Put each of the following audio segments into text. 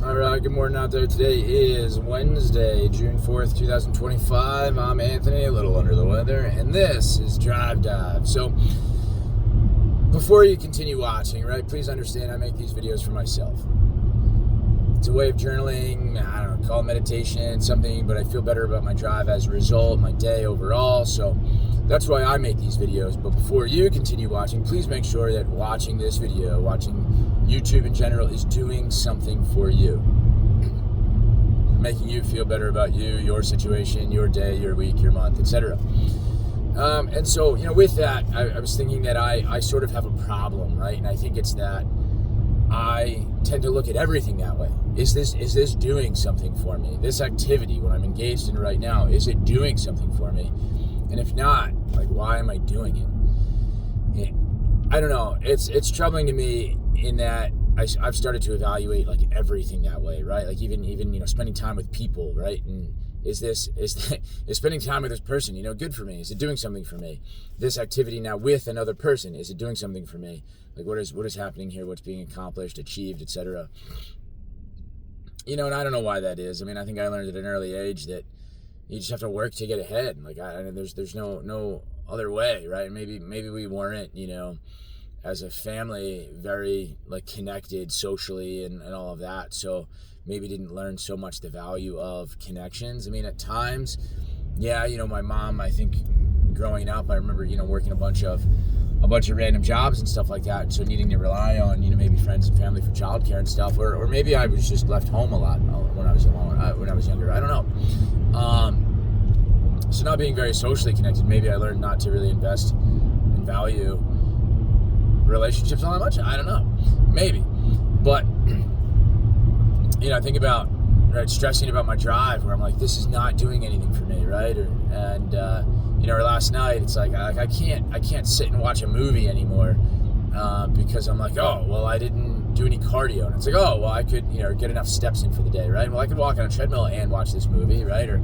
All right, good morning out there. Today is Wednesday, June 4th, 2025. I'm Anthony, a little under the weather, and this is Drive Dive. So, before you continue watching, right, please understand I make these videos for myself. It's a way of journaling, I don't know, call it meditation, something, but I feel better about my drive as a result, my day overall, so that's why I make these videos. But before you continue watching, please make sure that watching this video, watching YouTube in general, is doing something for you. Making you feel better about you, your situation, your day, your week, your month, etc. And so, with that, I was thinking that I sort of have a problem, right? And I think it's that I tend to look at everything that way. Is this doing something for me? This activity, what I'm engaged in right now, is it doing something for me? And if not, like, why am I doing it? I don't know. It's troubling to me in that I've started to evaluate like everything that way, right? Like even spending time with people, right? And is spending time with this person, good for me? Is it doing something for me? This activity now with another person, is it doing something for me? Like what is happening here? What's being accomplished, achieved, etc. And I don't know why that is. I mean, I think I learned at an early age that you just have to work to get ahead. Like there's no other way, right? Maybe we weren't, as a family, very like connected socially and all of that. So maybe didn't learn so much the value of connections. I mean, at times, my mom, I think growing up, I remember, working a bunch of random jobs and stuff like that. And so needing to rely on, maybe friends and family for childcare and stuff, or maybe I was just left home a lot when I was younger. I don't know. So not being very socially connected, maybe I learned not to really invest and value relationships all that much. I don't know, maybe, but I think about stressing about my drive, where I'm like, this is not doing anything for me, right? Or last night, it's like I can't sit and watch a movie anymore because I'm like, oh well, I didn't do any cardio, and it's like, oh well, I could get enough steps in for the day, right? Well, I could walk on a treadmill and watch this movie, right? Or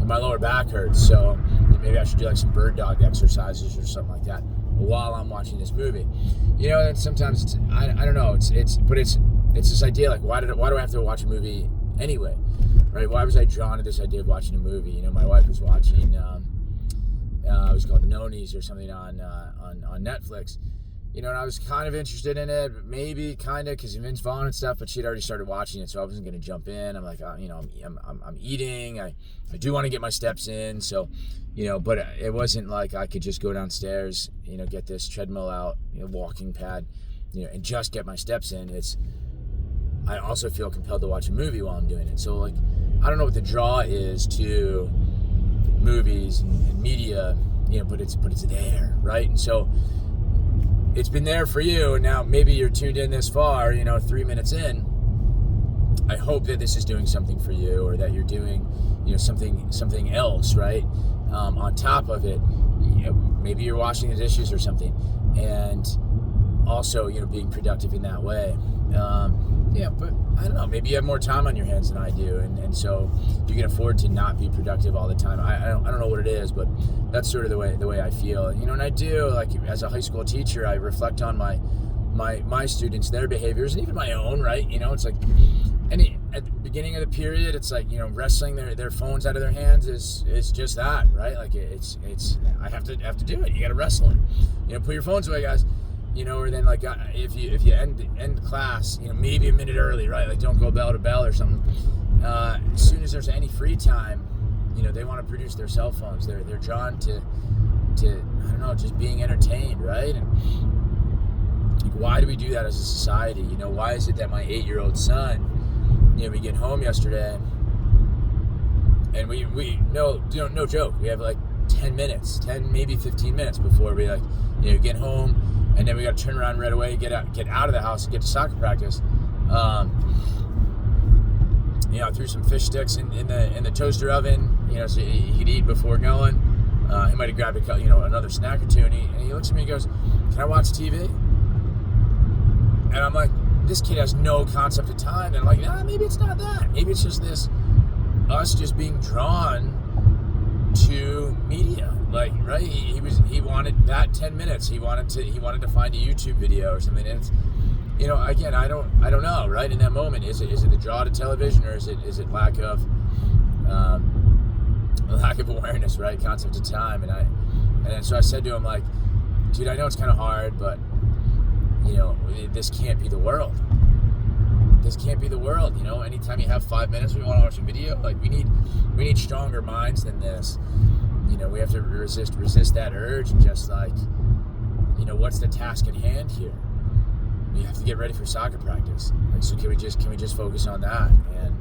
my lower back hurts, so maybe I should do like some bird dog exercises or something like that while I'm watching this movie. And sometimes it's I don't know, it's this idea, like why do I have to watch a movie anyway, right? Why was I drawn to this idea of watching a movie? My wife was watching it was called Nonies or something on Netflix, and I was kind of interested in it, but maybe kind of because of Vince Vaughn and stuff, but she'd already started watching it, so I wasn't going to jump in. I'm like, I'm eating, I do want to get my steps in, so but it wasn't like I could just go downstairs, get this treadmill out, walking pad, and just get my steps in. I also feel compelled to watch a movie while I'm doing it. So like, I don't know what the draw is to movies and media, but it's there, right? And so it's been there for you, and now maybe you're tuned in this far, 3 minutes in. I hope that this is doing something for you, or that you're doing, something else, right? On top of it, maybe you're washing the dishes or something, and also, being productive in that way. But I don't know, maybe you have more time on your hands than I do, and so you can afford to not be productive all the time. I don't know what it is, but that's sort of the way I feel. And I do, like, as a high school teacher, I reflect on my students, their behaviors, and even my own, right? It's like at the beginning of the period, it's like, wrestling their phones out of their hands is just that, right? Like it's I have to do it. You got to wrestle it. Put your phones away, guys. Or then like if you end class, maybe a minute early, right? Like don't go bell to bell or something. As soon as there's any free time, they want to produce their cell phones. They're drawn to I don't know, just being entertained, right? And like, why do we do that as a society? Why is it that my 8-year-old son, we get home yesterday, and we no joke, we have like 10 maybe 15 minutes before we like get home. And then we got to turn around right away, get out of the house, and get to soccer practice. I threw some fish sticks in the toaster oven, so he could eat before going. He might have grabbed another snack or two, and he looks at me and goes, "Can I watch TV?" And I'm like, this kid has no concept of time. And I'm like, nah, maybe it's not that. Maybe it's just us just being drawn to media. Like, right? He wanted that 10 minutes. He wanted to find a YouTube video or something. And again, I don't know, right? In that moment, is it the draw to television, or is it lack of awareness, right? Concept of time. And so I said to him, like, dude, I know it's kind of hard, but this can't be the world. This can't be the world. Anytime you have 5 minutes, we want to watch a video. Like, we need stronger minds than this. We have to resist that urge and just, like, what's the task at hand here? You have to get ready for soccer practice. Like, so can we just focus on that and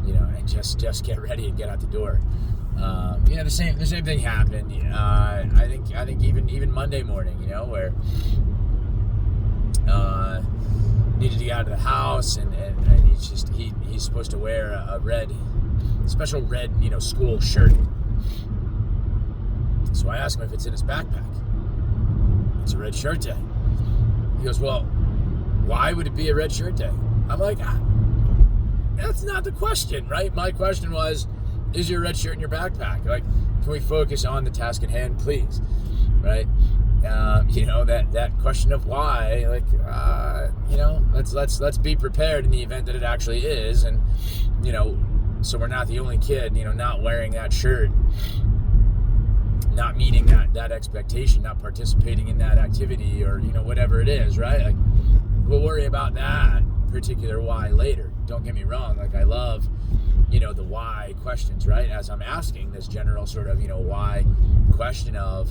and just get ready and get out the door. The same thing happened. I think even Monday morning, where needed to get out of the house, and he's supposed to wear a special red school shirt. So I asked him if it's in his backpack. It's a red shirt day. He goes, well, why would it be a red shirt day? I'm like, that's not the question, right? My question was, is your red shirt in your backpack? Like, can we focus on the task at hand, please? Right? That question of why, like, let's be prepared in the event that it actually is, and so we're not the only kid, not wearing that shirt, not meeting that expectation, not participating in that activity, or whatever it is, right? Like, we'll worry about that particular why later. Don't get me wrong, like, I love the why questions, right? As I'm asking this general sort of why question of,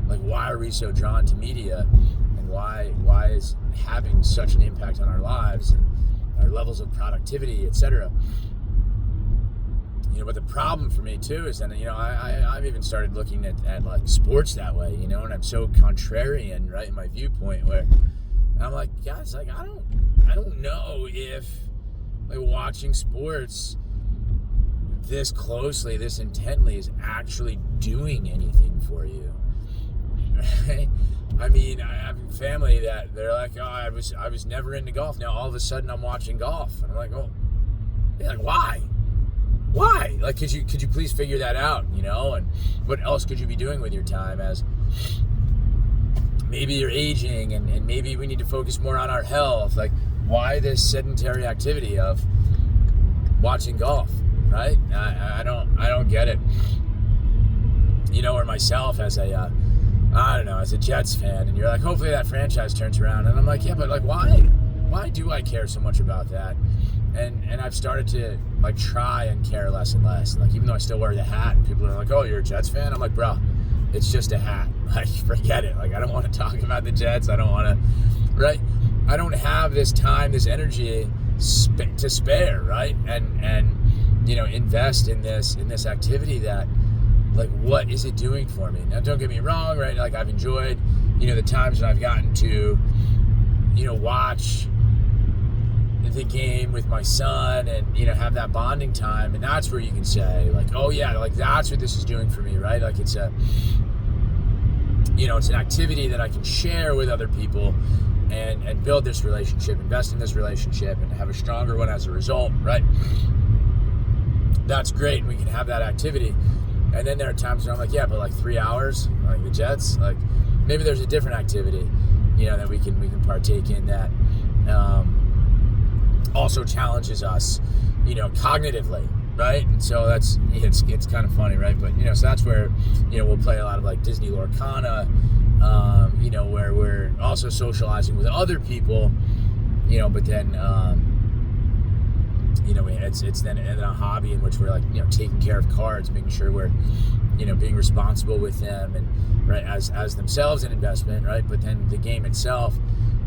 like, why are we so drawn to media, and why is having such an impact on our lives and our levels of productivity, etc. But the problem for me too is that I've even started looking at like sports that way, and I'm so contrarian, right, in my viewpoint, where I'm like, guys, like, I don't know if, like, watching sports this closely, this intently is actually doing anything for you. Right? I mean, I have family that they're like, oh, I was never into golf. Now all of a sudden I'm watching golf, and I'm like, oh, yeah, like, why? Like, could you please figure that out? And what else could you be doing with your time, as maybe you're aging, and maybe we need to focus more on our health? Like, why this sedentary activity of watching golf, right? I don't get it. Or myself as a as a Jets fan, and you're like, hopefully that franchise turns around, and I'm like, yeah, but like, why do I care so much about that? And I've started to, like, try and care less and less. Like, even though I still wear the hat, and people are like, oh, you're a Jets fan? I'm like, bro, it's just a hat. Like, forget it. Like, I don't want to talk about the Jets. I don't want to, right? I don't have this time, this energy to spare, right? And invest in this activity that, like, what is it doing for me? Now, don't get me wrong, right? Like, I've enjoyed, the times that I've gotten to, watch the game with my son and, have that bonding time. And that's where you can say, like, oh yeah, like, that's what this is doing for me, right? Like, it's it's an activity that I can share with other people and build this relationship, invest in this relationship, and have a stronger one as a result, right? That's great. We can have that activity. And then there are times when I'm like, yeah, but like 3 hours, like the Jets, like, maybe there's a different activity, that we can partake in that also challenges us, cognitively, right? And so it's kind of funny, right? But so that's where we'll play a lot of, like, Disney Lorcana, where we're also socializing with other people, but then it's then a hobby in which we're, like, taking care of cards, making sure we're being responsible with them, and right as themselves an investment, right? But then the game itself,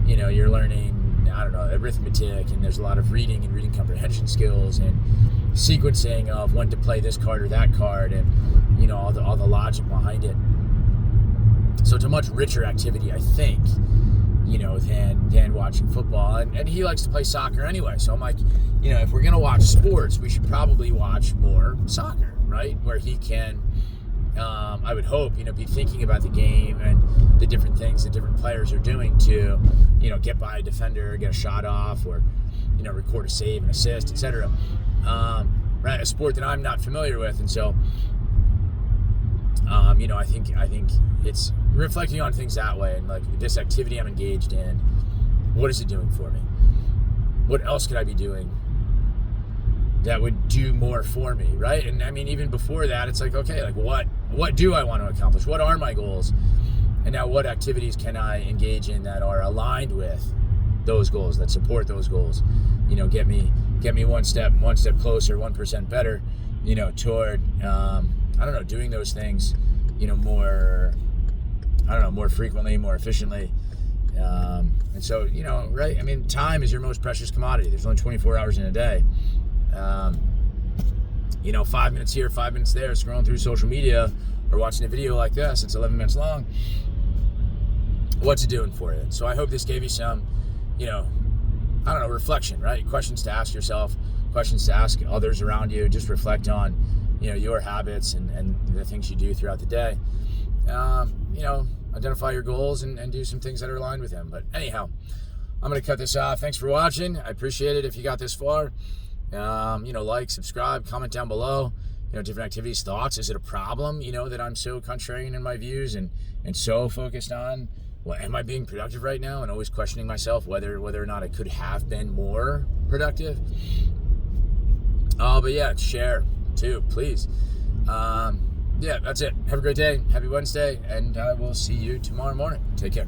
you're learning, I don't know, arithmetic, and there's a lot of reading and reading comprehension skills and sequencing of when to play this card or that card, and all the logic behind it. So it's a much richer activity, I think, than watching football. And he likes to play soccer anyway. So I'm like, if we're gonna watch sports, we should probably watch more soccer, right? Where he can, I would hope, be thinking about the game and the different things the different players are doing to, get by a defender, get a shot off, or, record a save, an assist, etc. Right, a sport that I'm not familiar with, and so, I think it's reflecting on things that way, and, like, this activity I'm engaged in, what is it doing for me? What else could I be doing that would do more for me, right? And I mean, even before that, it's like, okay, like what do I want to accomplish? What are my goals? And now what activities can I engage in that are aligned with those goals, that support those goals? Get me one step closer, 1% better, toward, doing those things, more frequently, more efficiently. And so, right? I mean, time is your most precious commodity. There's only 24 hours in a day. 5 minutes here, 5 minutes there, scrolling through social media or watching a video like this, it's 11 minutes long. What's it doing for you? So I hope this gave you some, reflection, right? Questions to ask yourself, questions to ask others around you. Just reflect on, your habits and the things you do throughout the day. Identify your goals and do some things that are aligned with them. But anyhow, I'm going to cut this off. Thanks for watching. I appreciate it if you got this far. Like, subscribe, comment down below, different activities, thoughts. Is it a problem, that I'm so contrarian in my views and so focused on, am I being productive right now? And always questioning myself whether or not I could have been more productive. But yeah, share too, please. That's it. Have a great day. Happy Wednesday. And I will see you tomorrow morning. Take care.